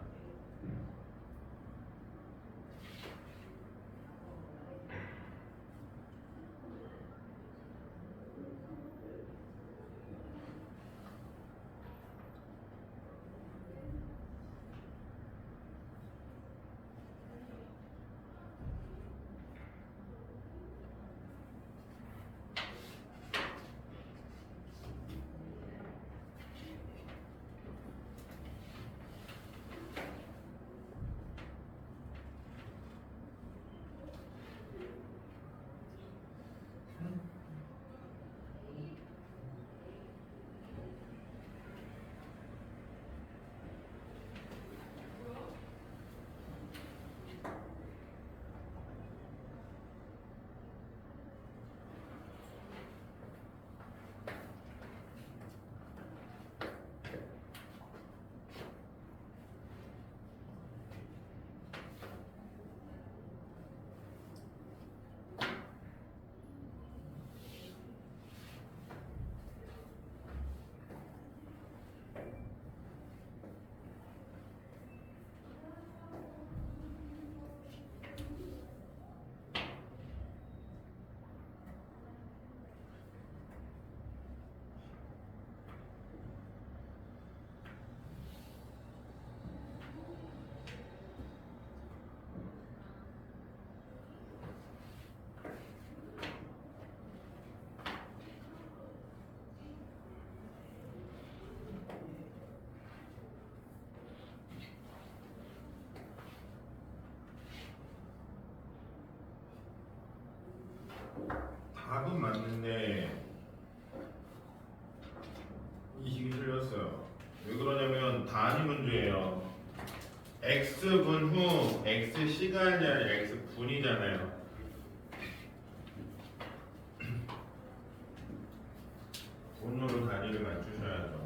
답은 맞는데 이 식이 틀렸어요. 왜 그러냐면 단위 문제예요. x분 후 x 시간이 아니라 x 분이잖아요. 분으로 단위를 맞추셔야죠.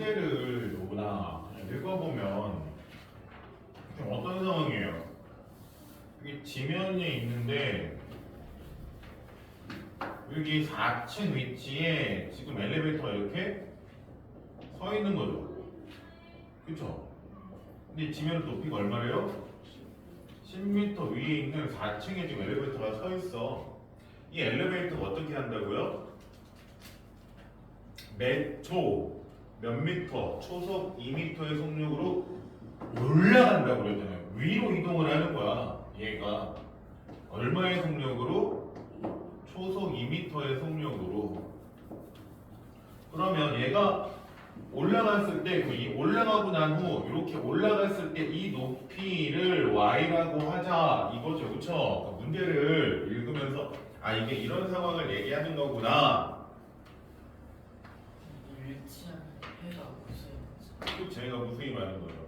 문제를 누구나 읽어보면 좀 어떤 상황이에요? 여기 지면에 있는데 여기 4층 위치에 지금 엘리베이터가 이렇게 서 있는 거죠. 그쵸? 근데 지면 높이가 얼마래요? 10m 위에 있는 4층에 지금 엘리베이터가 서 있어. 이 엘리베이터가 어떻게 한다고요? 몇 초, 몇 미터, 초속 2m의 속력으로 올라간다고 그랬잖아요. 위로 이동을 하는 거야. 얘가 얼마의 속력으로? 초속 2m의 속력으로. 그러면 얘가 올라갔을 때, 이 올라가고 난 후 이렇게 올라갔을 때 이 높이를 y라고 하자 이거죠, 그쵸? 그 문제를 읽으면서 아 이게 이런 상황을 얘기하는 거구나. 일치한 해가 무슨 또 제가 무수히 많은 거죠.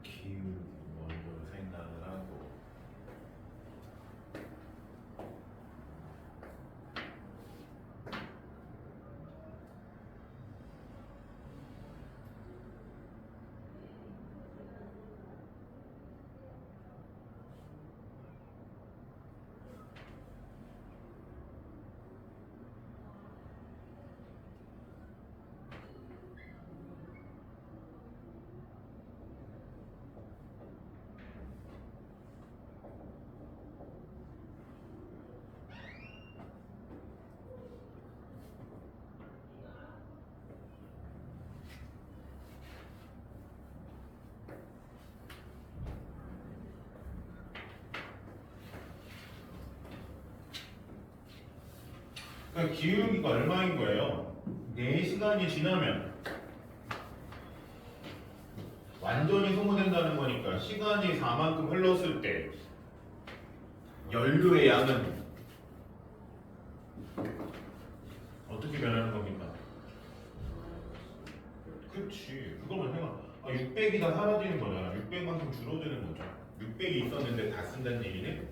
기울기 먼저 생각을 하고 그러니까 기울기가 얼마인 거예요? 4시간이 지나면 완전히 소모된다는 거니까 시간이 4만큼 흘렀을 때 연료의 양은 어떻게 변하는 겁니까? 그치 그거만 생각 600이 다 사라지는 거잖아. 600만큼 줄어드는 거죠. 600이 있었는데 다 쓴다는 얘기는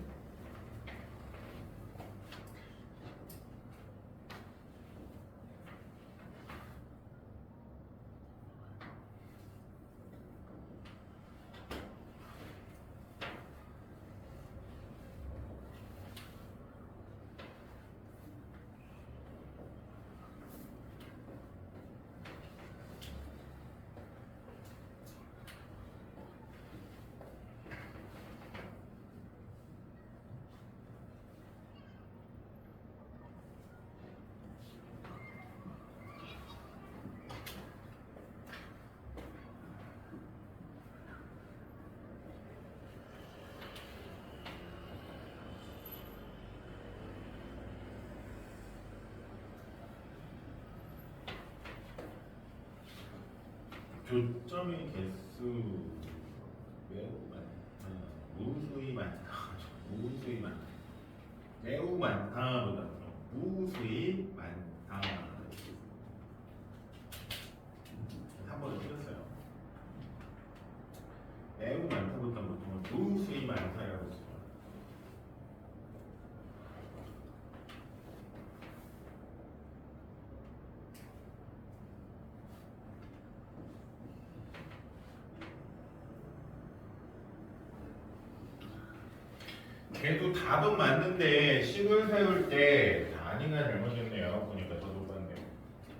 교점의 개수 매우 많다. 무수히 많다. 무수히 많다. 매우 많다보다 무수히 많다. 한 번은 틀렸어요. 매우 많다보다 보통은 무수히 많다라고 써요. 걔도 답은 맞는데 식을 세울 때 단위가 잘못됐네요. 보니까 저도 봤는데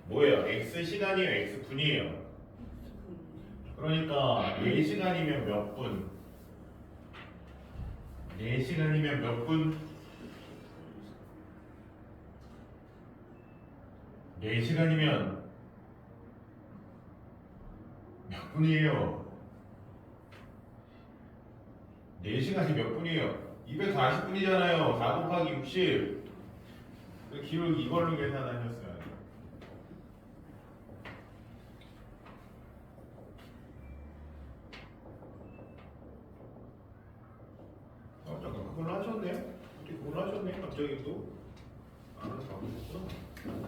뭐예요? x 시간이에요? x 분이에요? 그러니까 4시간이면 몇 분? 4시간이면 몇 분? 4시간이면 몇 분이에요? 4시간이 몇 분이에요? 240분이잖아요. 4 곱하기 60. 기울 이걸로 계산하셨어요. 잠깐 그걸로 하셨네? 어떻게 그걸로 하셨네? 갑자기 또? 알아서 바꾸셨구나.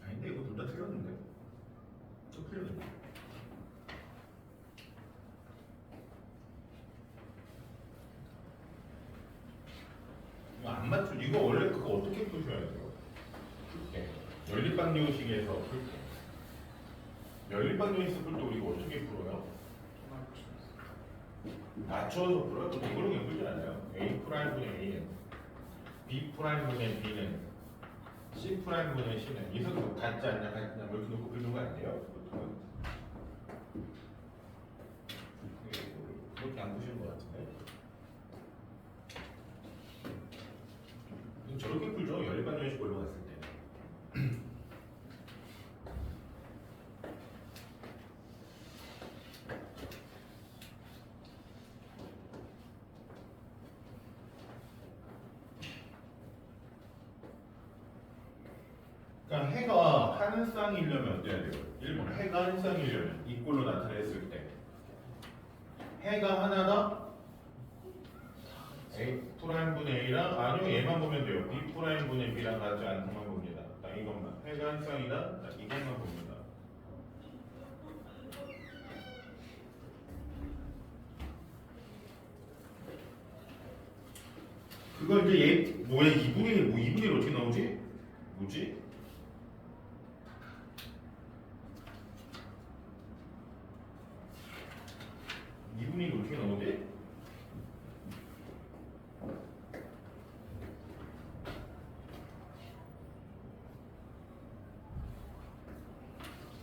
아닌데 이거 둘 다 틀렸는데? 또 틀렸는데? 이거 안 맞죠? 이거 원래 그거 어떻게 푸셔야 돼요? 풀 때. 연립방정식에서 풀 때. 연립방정식 풀 때 우리가 어떻게 풀어요? 맞춰서 풀어요? 또 이걸로 그냥 풀지 않아요? A 프라임분의 A는 B 프라임분의 B는 C 프라임분의 C는 이것도 같지 않냐 같지 않냐 뭐 이렇게 놓고 풀는 거 아니에요? 그렇게 안 보시는 것 같은데? 저렇게 풀죠? 연립방정식 올라갔을 때. 그러니까 해가 한 쌍이려면 어때야 돼요? 1번 해가 한 쌍이려면 이 꼴로 나타냈을 때 해가 하나다? A 프라임분의 A랑 아니요 얘만 보면 돼요. B 프라임분의 B랑 같지 않다만 봅니다. 딱 이것만 해가 한 쌍이다? 딱 이것만 봅니다. 그걸 이제 얘 뭐야 2분의 1 뭐 2분의 1 어떻게 나오지? 뭐지? 이분이 어떻게 나오지?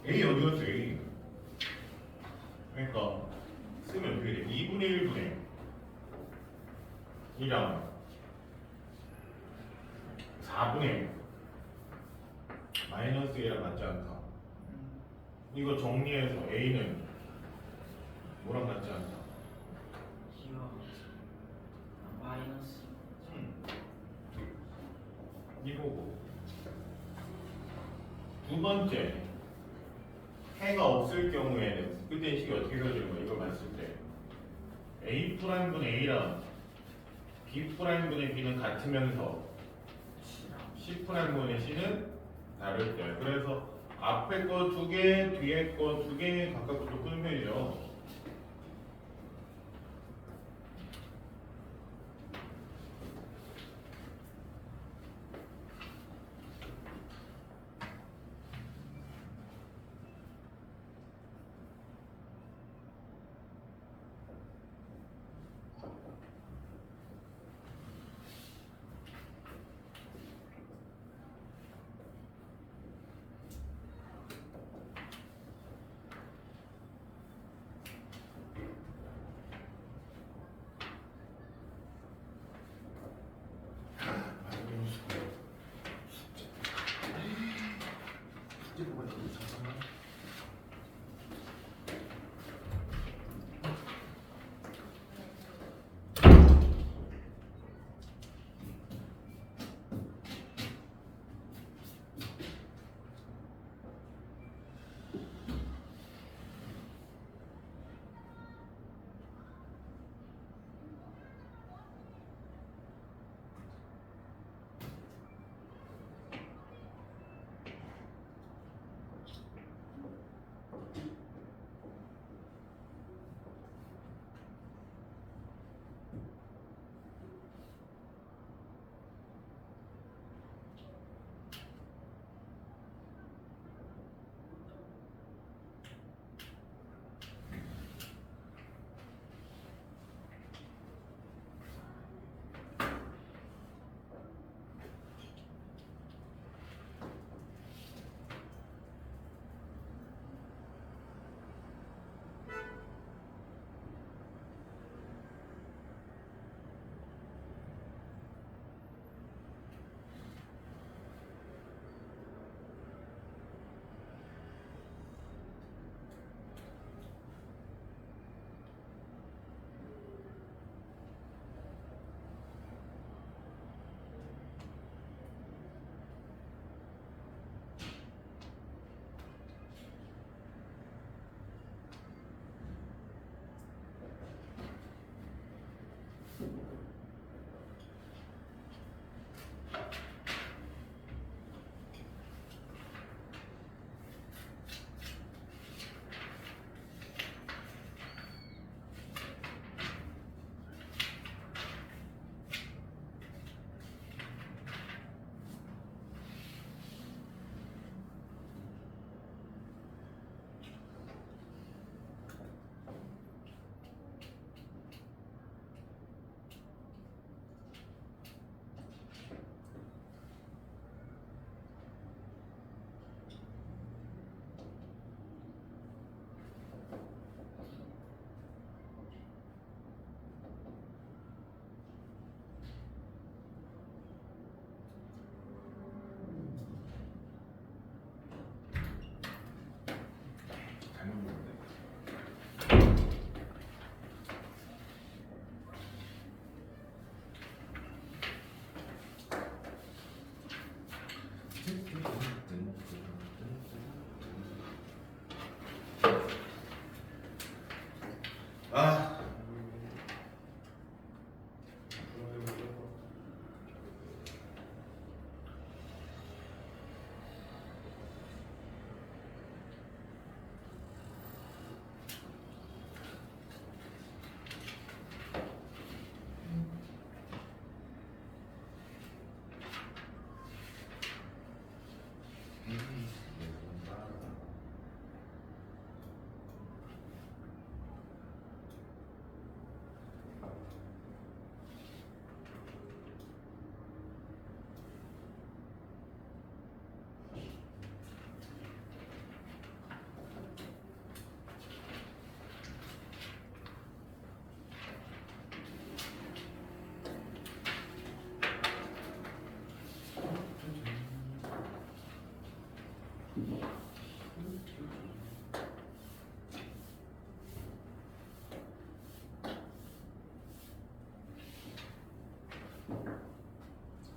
A 어디 갔어 A? 그러니까 쓰면 어떻게 돼? 2분의 1분의 1이랑 4분의 1 마이너스 A랑 같지 않다. 이거 정리해서 A는 뭐랑 같지 않다. 기억 마이너스 이거고 두 번째 해가 없을 경우에는 그때 식이 어떻게 그려지는 거야? 이걸 봤을 때 A 프라임분의 A랑 B 프라임분의 B는 같으면서 C 프라임분의 C는 다를 때 그래서 앞에 거 두 개, 뒤에 거 두 개 각각 좀 푸는 편이죠.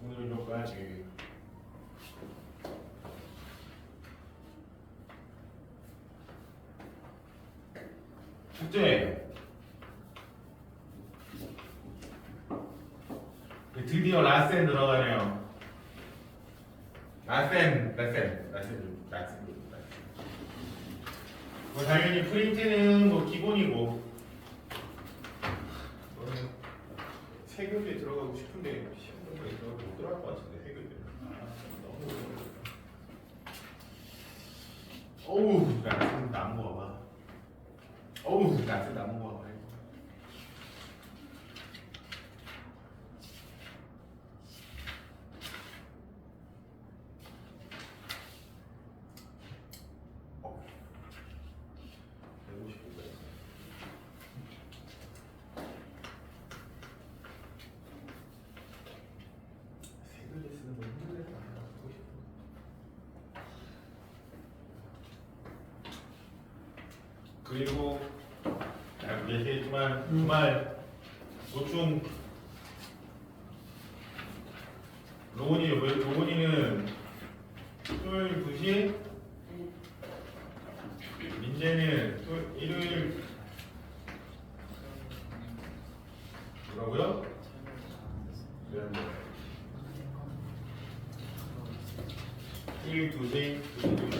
오늘 여기까지. 숙제. 드디어 라센 들어가네요. 라센. 뭐 당연히 프린트는 뭐 기본이고. 너는 세교에 들어가고 싶은데 시험 공부에 들어가고 못 들어갈 것 같은데 해교에. 너무 어려워. 어우, 라센 나무 봐봐. 어우, 라센 나무 봐봐. 그리고 알고 계시겠지만 주말 보충 로운이는 토요일 2시, 민재는 일요일 뭐라고요? 일요일 2시,